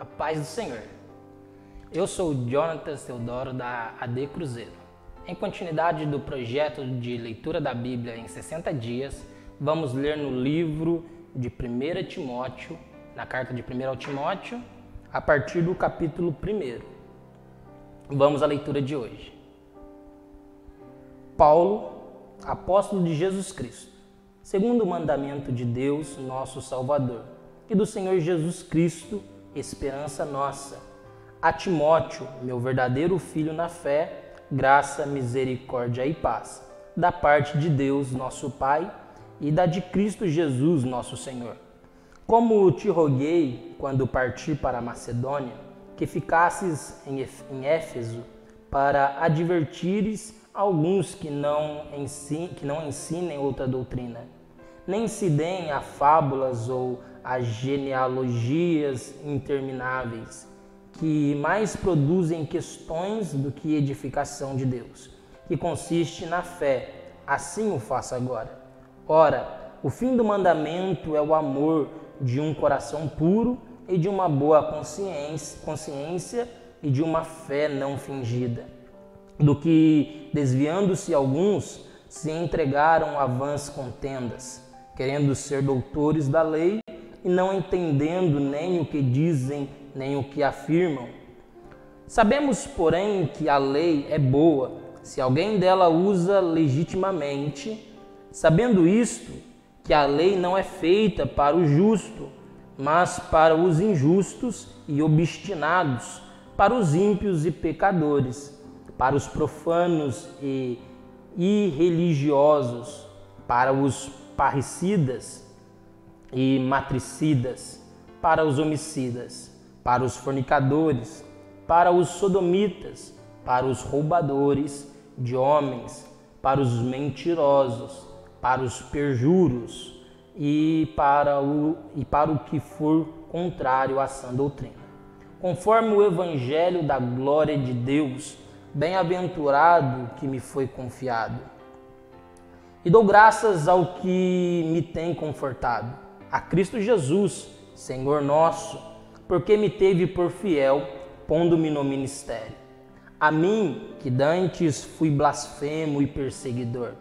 A paz do Senhor. Eu sou o Jonatas Teodoro da AD Cruzeiro. Em continuidade do projeto de leitura da Bíblia em 60 dias, vamos ler no livro de 1 Timóteo, na carta de 1 Timóteo, a partir do capítulo 1. Vamos à leitura de hoje. Paulo, apóstolo de Jesus Cristo, segundo o mandamento de Deus, nosso Salvador, e do Senhor Jesus Cristo, esperança nossa. A Timóteo, meu verdadeiro filho na fé, graça, misericórdia e paz, da parte de Deus, nosso Pai, e da de Cristo Jesus, nosso Senhor. Como te roguei, quando parti para a Macedônia, que ficasses em Éfeso, para advertires alguns que não ensinem outra doutrina, nem se deem a fábulas ou a genealogias intermináveis, que mais produzem questões do que edificação de Deus, que consiste na fé. Assim o faço agora. Ora, o fim do mandamento é o amor de um coração puro e de uma boa consciência e de uma fé não fingida, do que, desviando-se alguns, se entregaram a vãs contendas, querendo ser doutores da lei e não entendendo nem o que dizem, nem o que afirmam. Sabemos, porém, que a lei é boa, se alguém dela usa legitimamente, sabendo isto, que a lei não é feita para o justo, mas para os injustos e obstinados, para os ímpios e pecadores, para os profanos e irreligiosos, para os parricidas e matricidas, para os homicidas, para os fornicadores, para os sodomitas, para os roubadores de homens, para os mentirosos, para os perjuros e para o que for contrário à sã doutrina. Conforme o evangelho da glória de Deus, bem-aventurado que me foi confiado. E dou graças ao que me tem confortado, a Cristo Jesus, Senhor nosso, porque me teve por fiel, pondo-me no ministério. A mim, que dantes fui blasfemo e perseguidor,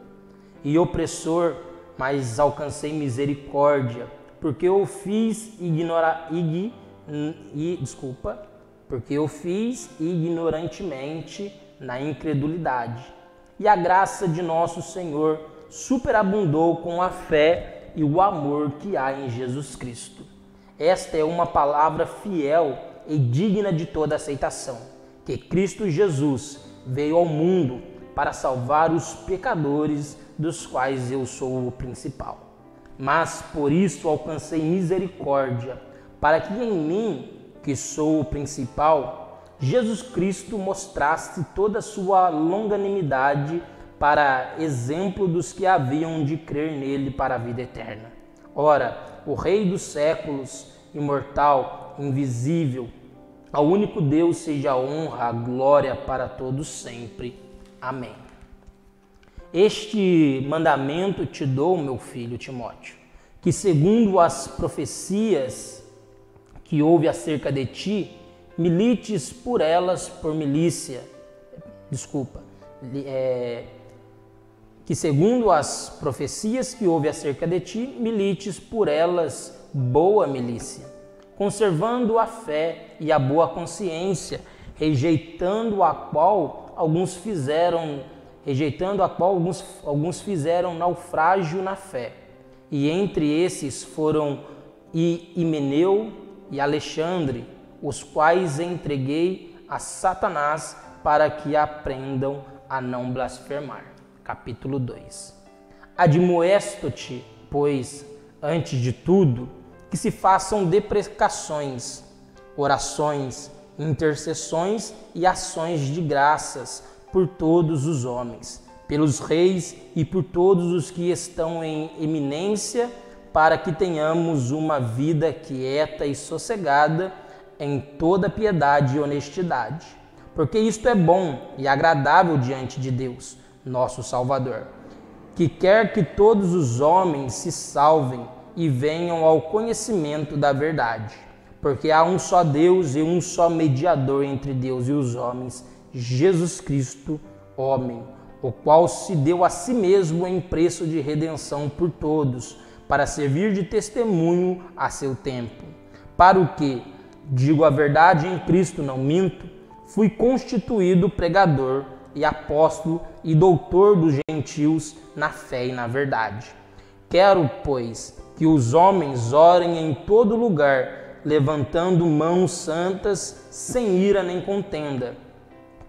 e opressor, mas alcancei misericórdia, porque eu fiz ignorantemente na incredulidade. E a graça de nosso Senhor superabundou com a fé e o amor que há em Jesus Cristo. Esta é uma palavra fiel e digna de toda aceitação, que Cristo Jesus veio ao mundo para salvar os pecadores, dos quais eu sou o principal. Mas por isso alcancei misericórdia, para que em mim, que sou o principal, Jesus Cristo mostrasse toda a sua longanimidade para exemplo dos que haviam de crer nele para a vida eterna. Ora, o Rei dos séculos, imortal, invisível, ao único Deus seja a honra, a glória para todos sempre. Amém. Este mandamento te dou, meu filho Timóteo, que segundo as profecias que houve acerca de ti, milites por elas por milícia. Que segundo as profecias que houve acerca de ti, milites por elas boa milícia, conservando a fé e a boa consciência, rejeitando a qual alguns fizeram naufrágio na fé. E entre esses foram Himeneu e Alexandre, os quais entreguei a Satanás para que aprendam a não blasfemar. Capítulo 2. Admoesto-te, pois, antes de tudo, que se façam deprecações, orações, intercessões e ações de graças por todos os homens, pelos reis e por todos os que estão em eminência, para que tenhamos uma vida quieta e sossegada em toda piedade e honestidade. Porque isto é bom e agradável diante de Deus, nosso Salvador, que quer que todos os homens se salvem e venham ao conhecimento da verdade. porque há um só Deus e um só mediador entre Deus e os homens, Jesus Cristo, homem, o qual se deu a si mesmo em preço de redenção por todos, para servir de testemunho a seu tempo. Para o que, digo a verdade em Cristo, não minto, fui constituído pregador e apóstolo e doutor dos gentios na fé e na verdade. Quero, pois, que os homens orem em todo lugar, levantando mãos santas, sem ira nem contenda.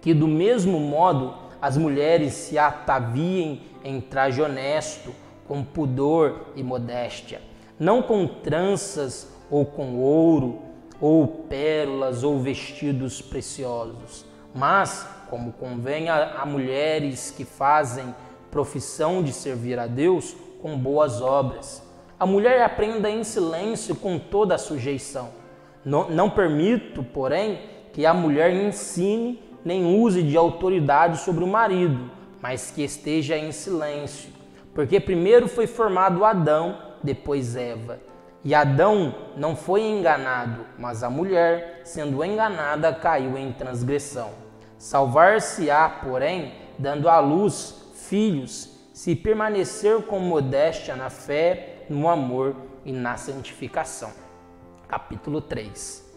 Que do mesmo modo as mulheres se ataviem em traje honesto, com pudor e modéstia, não com tranças ou com ouro, ou pérolas ou vestidos preciosos, mas como convém a mulheres que fazem profissão de servir a Deus com boas obras. A mulher aprenda em silêncio com toda a sujeição. Não permito, porém, que a mulher ensine nem use de autoridade sobre o marido, mas que esteja em silêncio. Porque primeiro foi formado Adão, depois Eva. E Adão não foi enganado, mas a mulher, sendo enganada, caiu em transgressão. Salvar-se-á, porém, dando à luz filhos, se permanecer com modéstia na fé, no amor e na santificação. Capítulo 3.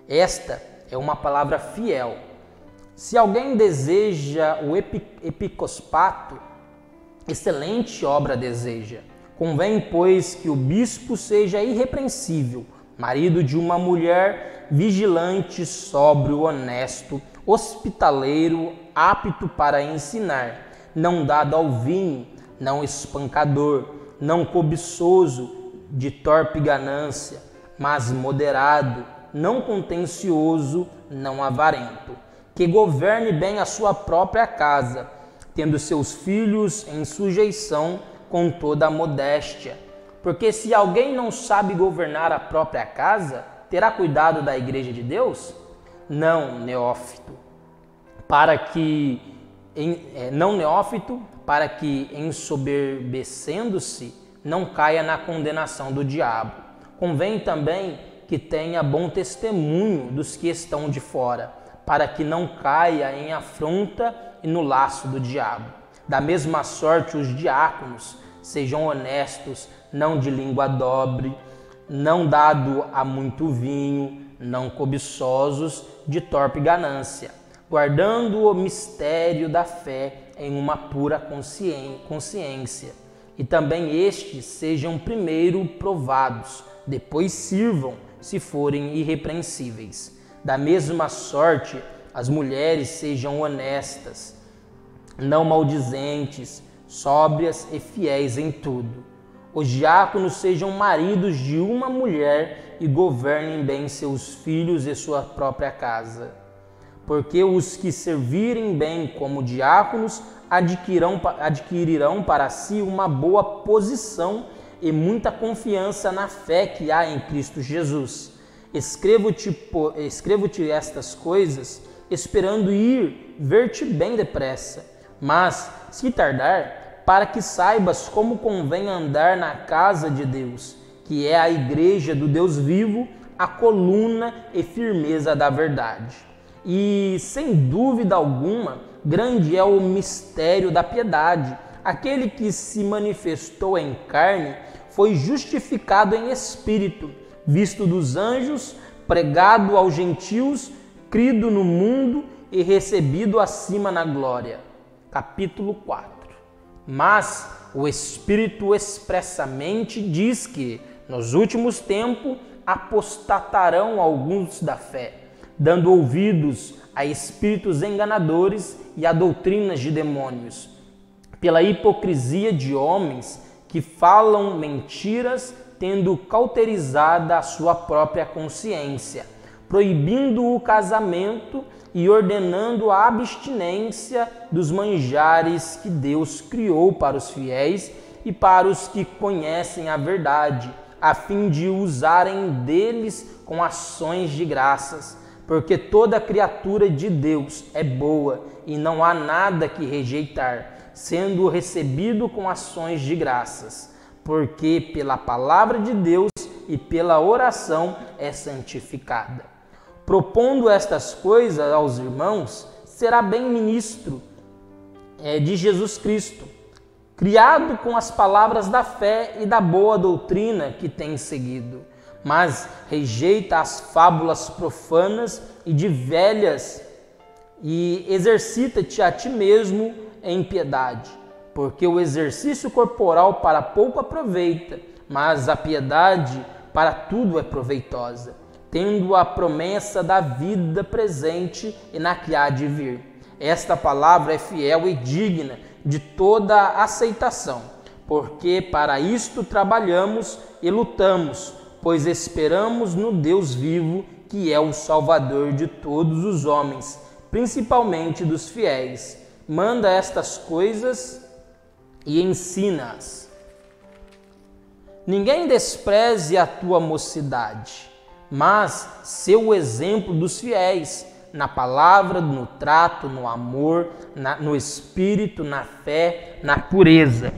Esta é uma palavra fiel. Se alguém deseja o episcopato, excelente obra deseja. Convém, pois, que o bispo seja irrepreensível, marido de uma mulher vigilante, sóbrio, honesto, hospitaleiro, apto para ensinar, não dado ao vinho, não espancador, não cobiçoso de torpe ganância, mas moderado, não contencioso, não avarento, que governe bem a sua própria casa, tendo seus filhos em sujeição com toda a modéstia. Porque se alguém não sabe governar a própria casa, terá cuidado da igreja de Deus? Não, neófito, para que ensoberbecendo-se, não caia na condenação do diabo. Convém também que tenha bom testemunho dos que estão de fora, para que não caia em afronta e no laço do diabo. Da mesma sorte, os diáconos sejam honestos, não de língua dobre, não dado a muito vinho, não cobiçosos de torpe ganância, guardando o mistério da fé em uma pura consciência. E também estes sejam primeiro provados, depois sirvam, se forem irrepreensíveis. Da mesma sorte, as mulheres sejam honestas, não maldizentes, sóbrias e fiéis em tudo. Os diáconos sejam maridos de uma mulher e governem bem seus filhos e sua própria casa. Porque os que servirem bem como diáconos adquirirão para si uma boa posição e muita confiança na fé que há em Cristo Jesus. Escrevo-te estas coisas, esperando ir ver-te bem depressa. Mas, se tardar, para que saibas como convém andar na casa de Deus, que é a igreja do Deus vivo, a coluna e firmeza da verdade. E, sem dúvida alguma, grande é o mistério da piedade. Aquele que se manifestou em carne foi justificado em espírito, visto dos anjos, pregado aos gentios, crido no mundo e recebido acima na glória. Capítulo 4. Mas o Espírito expressamente diz que, nos últimos tempos, apostatarão alguns da fé, dando ouvidos a espíritos enganadores e a doutrinas de demônios, pela hipocrisia de homens que falam mentiras, tendo cauterizada a sua própria consciência, proibindo o casamento e ordenando a abstinência dos manjares que Deus criou para os fiéis e para os que conhecem a verdade, a fim de usarem deles com ações de graças, porque toda criatura de Deus é boa e não há nada que rejeitar, sendo recebido com ações de graças, porque pela palavra de Deus e pela oração é santificada. Propondo estas coisas aos irmãos, será bem ministro de Jesus Cristo, criado com as palavras da fé e da boa doutrina que tem seguido, mas rejeita as fábulas profanas e de velhas e exercita-te a ti mesmo em piedade, porque o exercício corporal para pouco aproveita, mas a piedade para tudo é proveitosa, tendo a promessa da vida presente e na que há de vir. Esta palavra é fiel e digna de toda aceitação, porque para isto trabalhamos e lutamos, pois esperamos no Deus vivo, que é o Salvador de todos os homens, principalmente dos fiéis. Manda estas coisas e ensina-as. Ninguém despreze a tua mocidade, mas sê o exemplo dos fiéis, na palavra, no trato, no amor, no espírito, na fé, na pureza.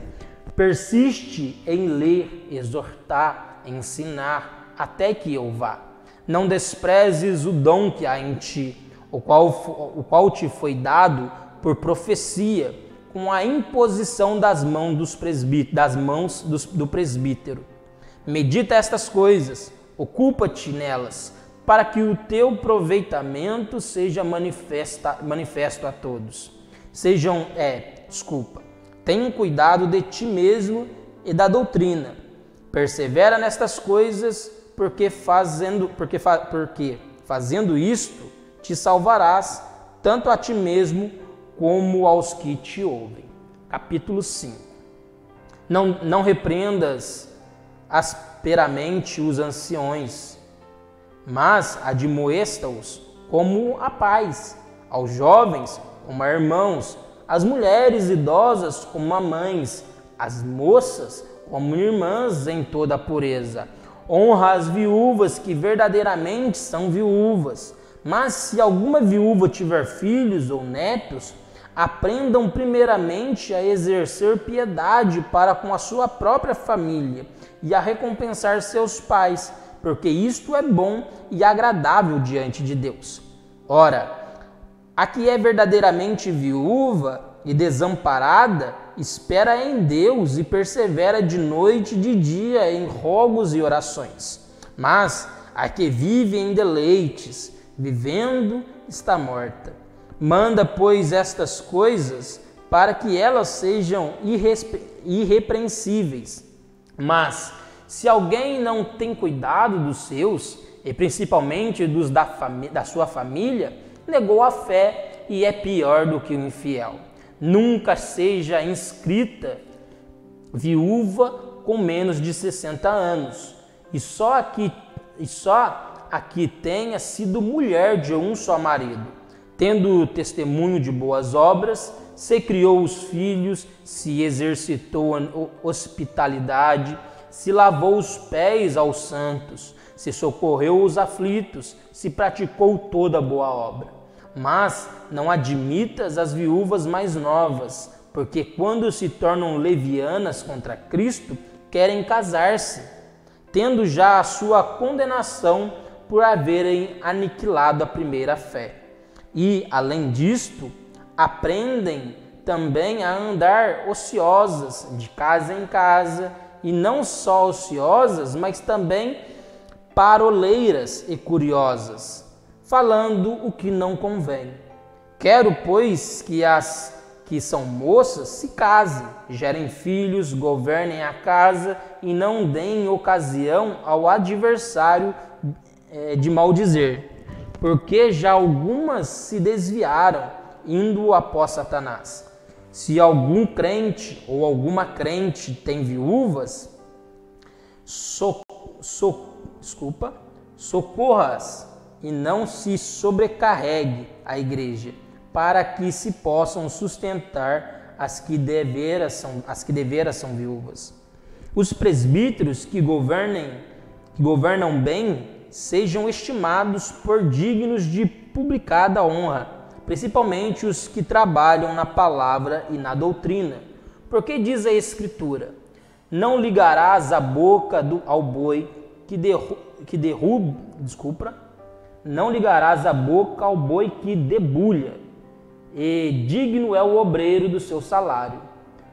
Persiste em ler, exortar, ensinar, até que eu vá. Não desprezes o dom que há em ti, o qual te foi dado por profecia, com a imposição das mãos do presbítero. Medita estas coisas, ocupa-te nelas, para que o teu aproveitamento seja manifesto a todos. Tenha cuidado de ti mesmo e da doutrina. Persevera nestas coisas, porque fazendo isto, te salvarás, tanto a ti mesmo como aos que te ouvem. Capítulo 5. Não repreendas asperamente os anciões, mas admoesta-os como a pais, aos jovens como a irmãos, as mulheres idosas como a mães, as moças como irmãs em toda a pureza. Honra as viúvas que verdadeiramente são viúvas, mas se alguma viúva tiver filhos ou netos, aprendam primeiramente a exercer piedade para com a sua própria família e a recompensar seus pais, porque isto é bom e agradável diante de Deus. Ora, a que é verdadeiramente viúva e desamparada, espera em Deus e persevera de noite e de dia em rogos e orações. Mas a que vive em deleites, vivendo, está morta. Manda, pois, estas coisas para que elas sejam irrepreensíveis. Mas se alguém não tem cuidado dos seus, e principalmente dos da sua família, negou a fé e é pior do que o infiel. Nunca seja inscrita viúva com menos de 60 anos, e só a que tenha sido mulher de um só marido, tendo testemunho de boas obras, se criou os filhos, se exercitou a hospitalidade, se lavou os pés aos santos, se socorreu os aflitos, se praticou toda boa obra. Mas não admitas as viúvas mais novas, porque quando se tornam levianas contra Cristo, querem casar-se, tendo já a sua condenação por haverem aniquilado a primeira fé. E, além disto, aprendem também a andar ociosas, de casa em casa, e não só ociosas, mas também paroleiras e curiosas, falando o que não convém. Quero, pois, que as que são moças se casem, gerem filhos, governem a casa e não deem ocasião ao adversário de maldizer, porque já algumas se desviaram, indo após Satanás. Se algum crente ou alguma crente tem viúvas, socorra-as e não se sobrecarregue a igreja, para que se possam sustentar as que deveras são viúvas. Os presbíteros que governam bem sejam estimados por dignos de publicada honra, principalmente os que trabalham na palavra e na doutrina. Porque diz a Escritura: não ligarás a boca ao boi não ligarás a boca ao boi que debulha, e digno é o obreiro do seu salário.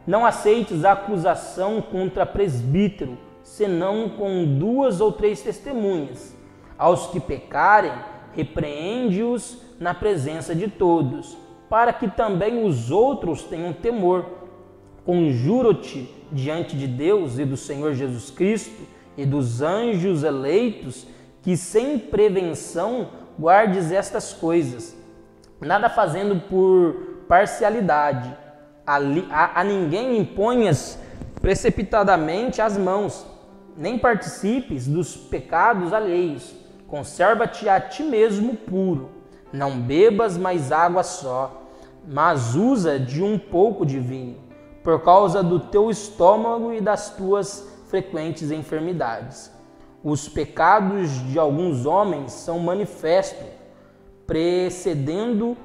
Não aceites a acusação contra presbítero, senão com 2 ou 3 testemunhas. Aos que pecarem, repreende-os na presença de todos, para que também os outros tenham temor. Conjuro-te diante de Deus e do Senhor Jesus Cristo e dos anjos eleitos, que sem prevenção guardes estas coisas, nada fazendo por parcialidade. A ninguém imponhas precipitadamente as mãos, nem participes dos pecados alheios. Conserva-te a ti mesmo puro. Não bebas mais água só, mas usa de um pouco de vinho, por causa do teu estômago e das tuas frequentes enfermidades. Os pecados de alguns homens são manifestos, precedendo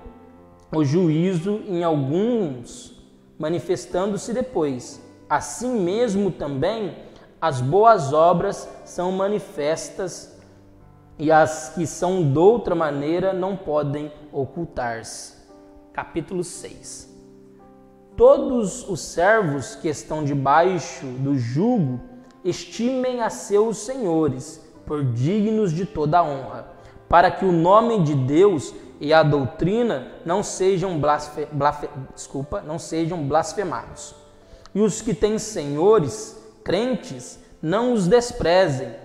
o juízo, em alguns manifestando-se depois. Assim mesmo também as boas obras são manifestas, e as que são de outra maneira não podem ocultar-se. Capítulo 6. Todos os servos que estão debaixo do jugo estimem a seus senhores por dignos de toda honra, para que o nome de Deus e a doutrina não sejam blasfemados. E os que têm senhores, crentes, não os desprezem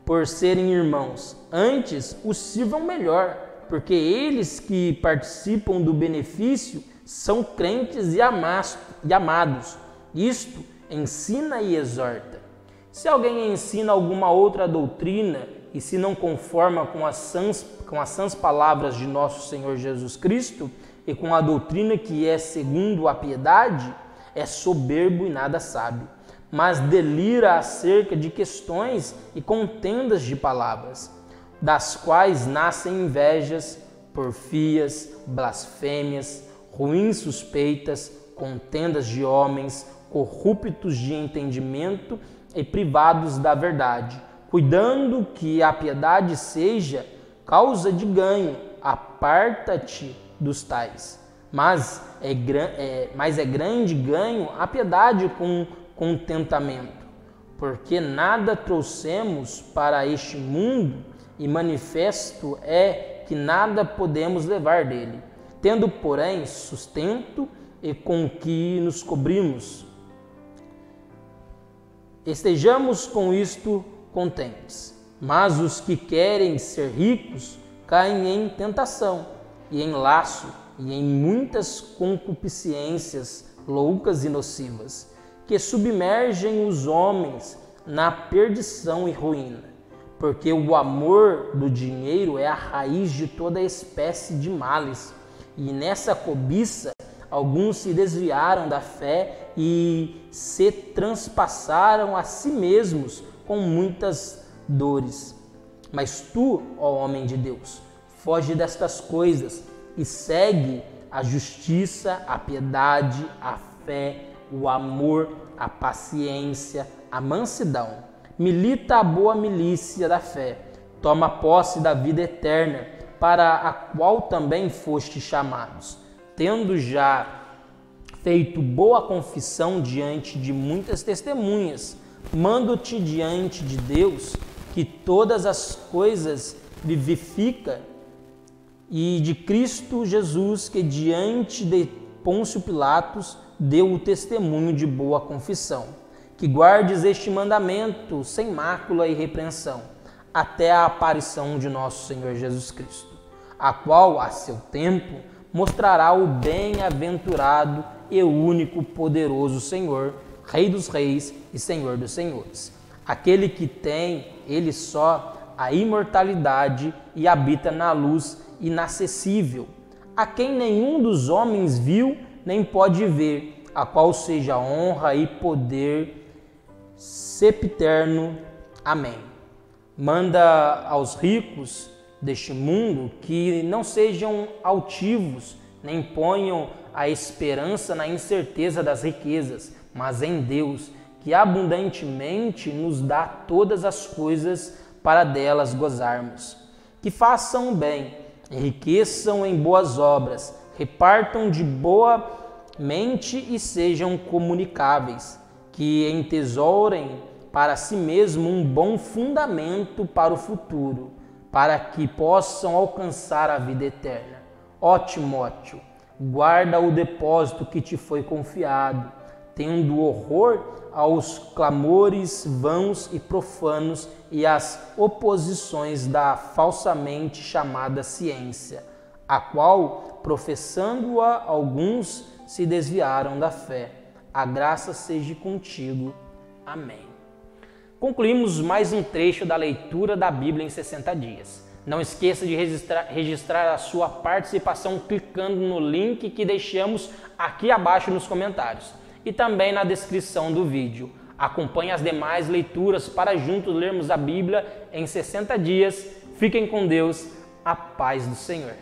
por serem irmãos, antes os sirvam melhor, porque eles que participam do benefício são crentes e amados. Isto ensina e exorta. Se alguém ensina alguma outra doutrina e se não conforma com as sãs palavras de nosso Senhor Jesus Cristo e com a doutrina que é segundo a piedade, é soberbo e nada sabe, mas delira acerca de questões e contendas de palavras, das quais nascem invejas, porfias, blasfêmias, ruins suspeitas, contendas de homens, corruptos de entendimento e privados da verdade, cuidando que a piedade seja causa de ganho. Aparta-te dos tais. Mas é grande ganho a piedade com contentamento, porque nada trouxemos para este mundo, e manifesto é que nada podemos levar dele, tendo, porém, sustento e com que nos cobrimos. Estejamos com isto contentes. Mas os que querem ser ricos caem em tentação e em laço e em muitas concupiscências loucas e nocivas, que submergem os homens na perdição e ruína. Porque o amor do dinheiro é a raiz de toda espécie de males, e nessa cobiça alguns se desviaram da fé e se transpassaram a si mesmos com muitas dores. Mas tu, ó homem de Deus, foge destas coisas e segue a justiça, a piedade, a fé, o amor, a paciência, a mansidão. Milita a boa milícia da fé. Toma posse da vida eterna, para a qual também foste chamados, tendo já feito boa confissão diante de muitas testemunhas. Mando-te diante de Deus, que todas as coisas vivifica, e de Cristo Jesus, que diante de Pôncio Pilatos deu o testemunho de boa confissão, que guardes este mandamento sem mácula e repreensão, até a aparição de nosso Senhor Jesus Cristo, a qual, a seu tempo, mostrará o bem-aventurado e único poderoso Senhor, Rei dos reis e Senhor dos senhores, aquele que tem, ele só, a imortalidade e habita na luz inacessível, a quem nenhum dos homens viu nem pode ver, a qual seja honra e poder sempiterno. Amém. Manda aos ricos deste mundo que não sejam altivos, nem ponham a esperança na incerteza das riquezas, mas em Deus, que abundantemente nos dá todas as coisas para delas gozarmos. Que façam o bem, enriqueçam em boas obras, repartam de boa mente e sejam comunicáveis, que entesourem para si mesmo um bom fundamento para o futuro, para que possam alcançar a vida eterna. Ó Timóteo, guarda o depósito que te foi confiado, tendo horror aos clamores vãos e profanos e às oposições da falsamente chamada ciência, a qual, professando-a, alguns se desviaram da fé. A graça seja contigo. Amém. Concluímos mais um trecho da leitura da Bíblia em 60 dias. Não esqueça de registrar a sua participação clicando no link que deixamos aqui abaixo nos comentários e também na descrição do vídeo. Acompanhe as demais leituras para juntos lermos a Bíblia em 60 dias. Fiquem com Deus. A paz do Senhor.